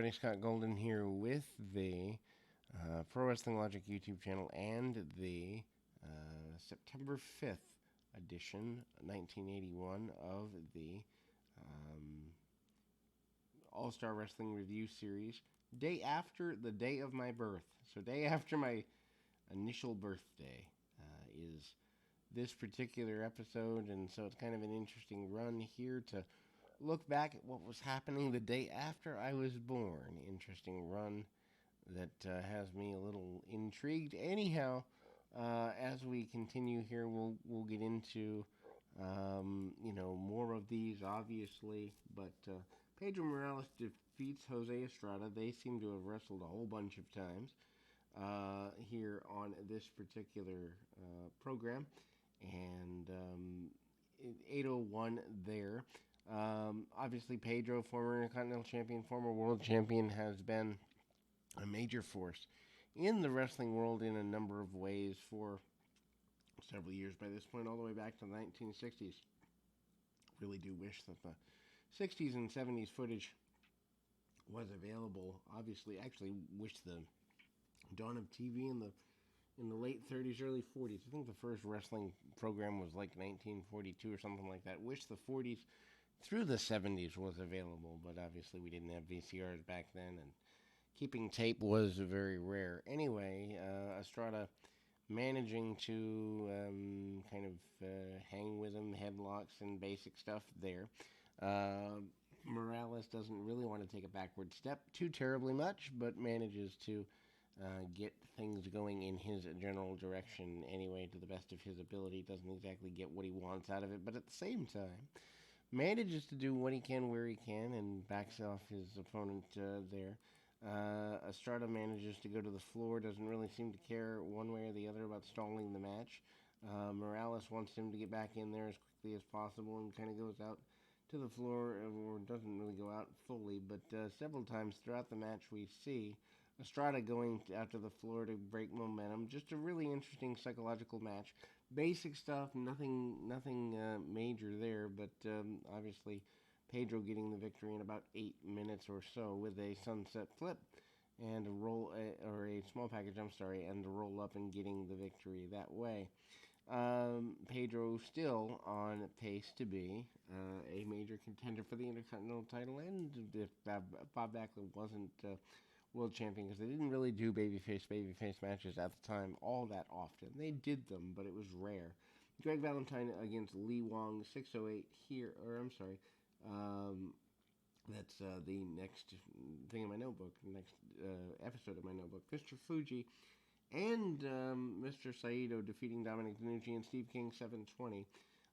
everybody. Scott Golden here with the Pro Wrestling Logic YouTube channel and the September 5th edition, 1981, of the All Star Wrestling Review Series. Day after the day of my birth. So, day after my initial birthday is this particular episode, and so it's kind of an interesting run here to look back at what was happening the day after I was born. Interesting run that has me a little intrigued. Anyhow, as we continue here, we'll get into more of these, obviously. But Pedro Morales defeats Jose Estrada. They seem to have wrestled a whole bunch of times here on this particular program, and 801 there. Obviously, Pedro, former Continental Champion, former World Champion, has been a major force in the wrestling world in a number of ways for several years by this point, all the way back to the 1960s. Really do wish that the 60s and 70s footage was available. Obviously, actually wish the dawn of TV in the late 30s, early 40s. I think the first wrestling program was like 1942 or something like that. Wish the 40s through the 70s was available, but obviously we didn't have VCRs back then, and keeping tape was very rare. Anyway, Estrada managing to kind of hang with him, headlocks and basic stuff there. Morales doesn't really want to take a backward step too terribly much, but manages to get things going in his general direction anyway, to the best of his ability. Doesn't exactly get what he wants out of it, but at the same time, manages to do what he can where he can and backs off his opponent there. Estrada manages to go to the floor, doesn't really seem to care one way or the other about stalling the match. Morales wants him to get back in there as quickly as possible and kind of goes out to the floor, or doesn't really go out fully, but several times throughout the match we see Estrada going out to the floor to break momentum. Just a really interesting psychological match. Basic stuff, nothing major there, but obviously Pedro getting the victory in about 8 minutes or so with a sunset flip and a roll, or a small package, I'm sorry, and a roll up and getting the victory that way. Pedro still on pace to be a major contender for the Intercontinental title, and if Bob Backlund wasn't world champion, because they didn't really do babyface matches at the time all that often. They did them, but it was rare. Greg Valentine against Lee Wong, 608 here, or I'm sorry, that's the next thing in my notebook, the next episode of my notebook. Mr. Fuji and Mr. Saito defeating Dominic DeNucci and Steve King, 720.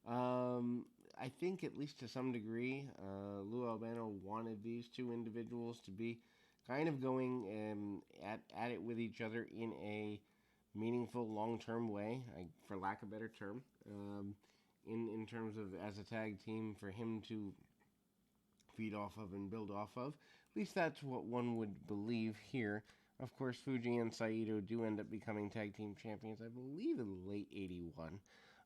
I think, at least to some degree, Lou Albano wanted these two individuals to be kind of going at it with each other in a meaningful, long-term way, for lack of a better term, in terms of as a tag team, for him to feed off of and build off of. At least that's what one would believe here. Of course, Fuji and Saito do end up becoming tag team champions, I believe, in late 81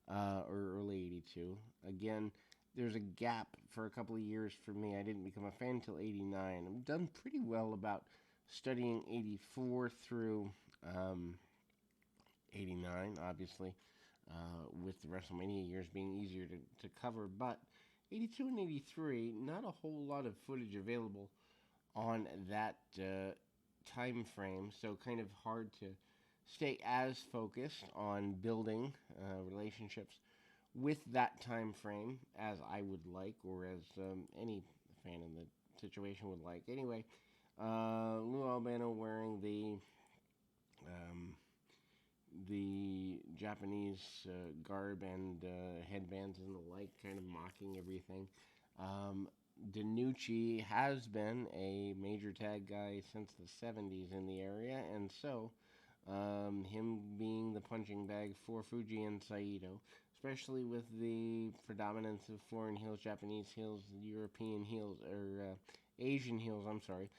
or early 82. Again, there's a gap for a couple of years for me. I didn't become a fan until 89. I've done pretty well about studying 84 through 89, obviously, with the WrestleMania years being easier to cover. But 82 and 83, not a whole lot of footage available on that time frame, so kind of hard to stay as focused on building relationships with that time frame as I would like, or as any fan in the situation would like. Anyway, Lou Albano wearing the Japanese garb and headbands and the like, kind of mocking everything. DeNucci has been a major tag guy since the 70s in the area, and so him being the punching bag for Fuji and Saito, especially with the predominance of foreign heels, Japanese heels, European heels, or Asian heels, I'm sorry,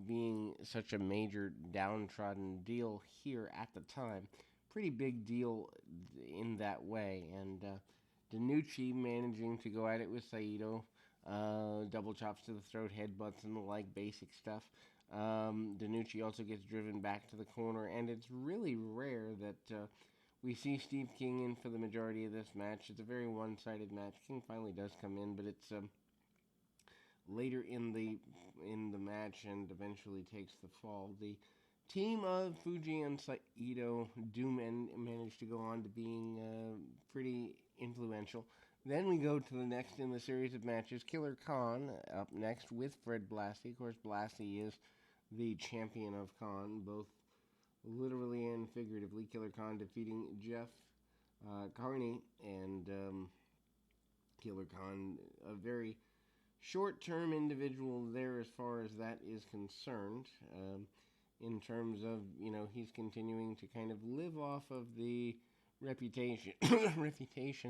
being such a major downtrodden deal here at the time. Pretty big deal in that way, and DeNucci managing to go at it with Saito, double chops to the throat, headbutts, and the like basic stuff. DiNucci also gets driven back to the corner, and it's really rare that we see Steve King in for the majority of this match. It's a very one-sided match. King finally does come in, but it's later in the match and eventually takes the fall. The team of Fuji and Saito do manage to go on to being pretty influential. Then we go to the next in the series of matches. Killer Khan up next with Fred Blassie. Of course, Blassie is the champion of Khan, both literally and figuratively. Killer Khan defeating Jeff Carney, and Killer Khan, a very short-term individual there as far as that is concerned. In terms of, he's continuing to kind of live off of the reputation,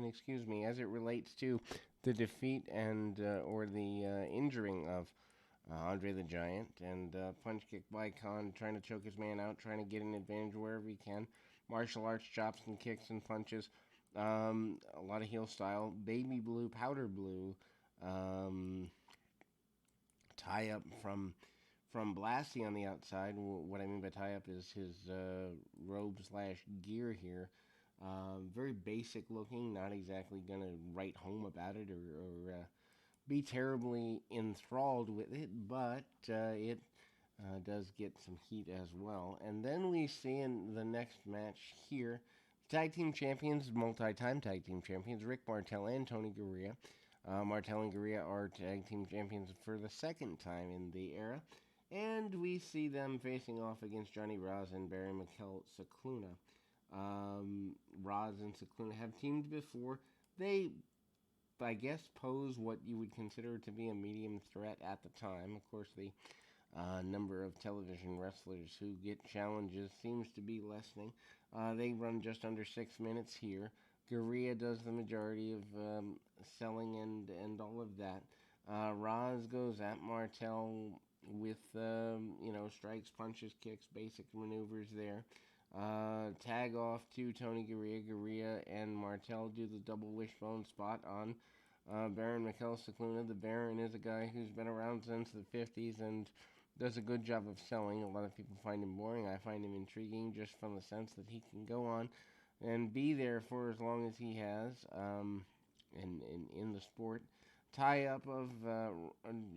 excuse me, as it relates to the defeat and or the injuring of Andre the Giant, and punch kick by Khan, trying to choke his man out, trying to get an advantage wherever he can. Martial arts chops and kicks and punches. A lot of heel style. Baby blue, powder blue. Tie up from Blassie on the outside. What I mean by tie up is his robe / gear here. Very basic looking, not exactly going to write home about it or be terribly enthralled with it, but it does get some heat as well. And then we see in the next match here, tag team champions, multi-time tag team champions, Rick Martel and Tony Garea. Martel and Garea are tag team champions for the second time in the era. And we see them facing off against Johnny Roz and Barry Mikel Cicluna. Roz and Cicluna have teamed before. They, I guess, pose what you would consider to be a medium threat at the time. Of course, the number of television wrestlers who get challenges seems to be lessening. They run just under 6 minutes here. Garea does the majority of selling and all of that. Roz goes at Martel with, strikes, punches, kicks, basic maneuvers there. Tag off to Tony Garea. Garea and Martel do the double wishbone spot on Baron Mikel Cicluna. The Baron is a guy who's been around since the 50s and does a good job of selling. A lot of people find him boring. I find him intriguing just from the sense that he can go on and be there for as long as he has in the sport. Tie-up of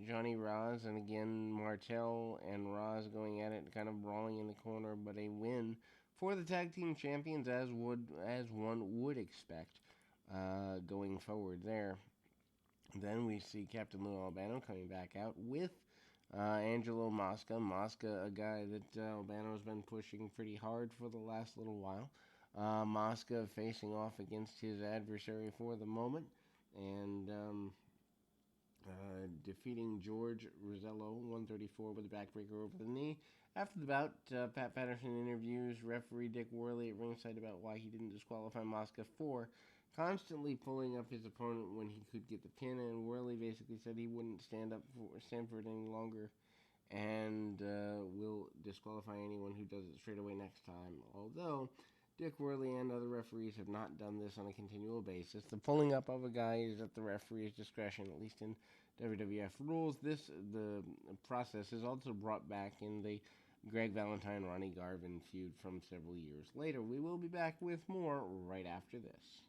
Johnny Roz, and again, Martel and Roz going at it, kind of brawling in the corner, but a win for the tag team champions, as one would expect going forward there. Then we see Captain Lou Albano coming back out with Angelo Mosca. Mosca, a guy that Albano's been pushing pretty hard for the last little while. Mosca facing off against his adversary for the moment, and defeating George Rosello, 134, with a backbreaker over the knee. After the bout, Pat Patterson interviews referee Dick Worley at ringside about why he didn't disqualify Mosca for constantly pulling up his opponent when he could get the pin, and Worley basically said he wouldn't stand for it any longer and will disqualify anyone who does it straight away next time. Although Dick Worley and other referees have not done this on a continual basis. The pulling up of a guy is at the referee's discretion, at least in WWF rules. The process is also brought back in the Greg Valentine, Ronnie Garvin feud from several years later. We will be back with more right after this.